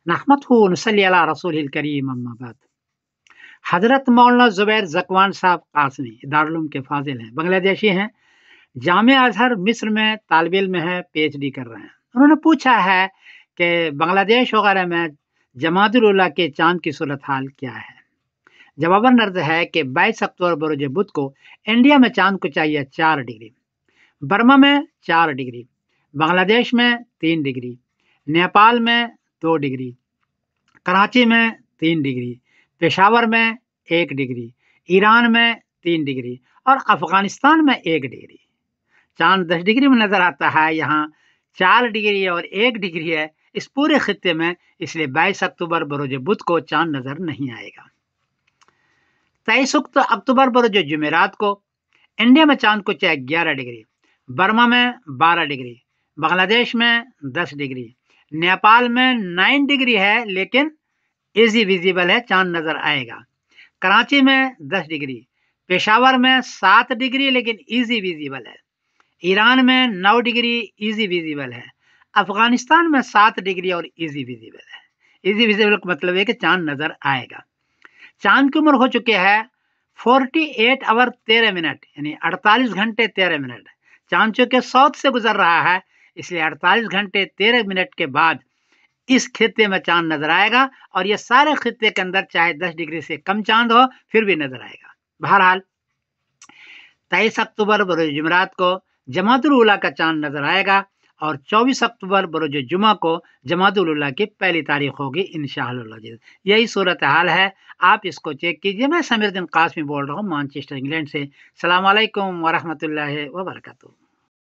नहमदहु व नसल्ली अला रसूलिल करीम अम्मा बाद। हजरत मौलाना जुबैर ज़कवान साहब कासमी दारुल के फाजिल हैं, बांग्लादेशी हैं, जामिया अजहर मिस्र में तालिब इल्म है, पीएचडी कर रहे हैं। उन्होंने पूछा है कि बांग्लादेश वगैरह में जमातुल उला के चांद की सूरत हाल क्या है। जवाबन अर्ज है कि 22 अक्टूबर बरोज बुध को इंडिया में चांद को चाहिए 4 डिग्री, बर्मा में 4 डिग्री, बांग्लादेश में 3 डिग्री, नेपाल में 2 डिग्री, कराची में 3 डिग्री, पेशावर में 1 डिग्री, ईरान में 3 डिग्री और अफगानिस्तान में 1 डिग्री। चांद 10 डिग्री में नजर आता है, यहाँ 4 डिग्री और 1 डिग्री है इस पूरे खित्ते में, इसलिए 22 अक्टूबर बरोज बुध को चांद नजर नहीं आएगा। 23 अक्टूबर बरोज जुमेरात को इंडिया में चांद को चाहे 11 डिग्री, बर्मा में 12 डिग्री, बांग्लादेश में 10 डिग्री, नेपाल में 9 डिग्री है लेकिन इजी विजिबल है, चांद नजर आएगा। कराची में 10 डिग्री, पेशावर में 7 डिग्री लेकिन इजी विजिबल है, ईरान में 9 डिग्री इजी विजिबल है, अफगानिस्तान में 7 डिग्री और इजी विजिबल है। इजी विजिबल का मतलब है कि चांद नजर आएगा। चांद की उम्र हो चुके हैं 48 आवर 13 मिनट, यानी 48 घंटे 13 मिनट। चांद चूंकि साउथ से गुजर रहा है, इसलिए 48 घंटे 13 मिनट के बाद इस खित्ते में चांद नजर आएगा, और ये सारे खित्ते के अंदर चाहे 10 डिग्री से कम चांद हो फिर भी नजर आएगा। बहरहाल 23 अक्टूबर बरोज जुमेरात को जमातुल उला का चांद नजर आएगा और 24 अक्टूबर बरोज जुमा को जमातुल उला की पहली तारीख होगी इंशाअल्लाह। यही सूरत हाल है, आप इसको चेक कीजिए। मैं समीरुद्दीन कासमी बोल रहा हूँ मैनचेस्टर इंग्लैंड से। अस्सलाम वालेकुम व रहमतुल्लाहि व बरकातहू।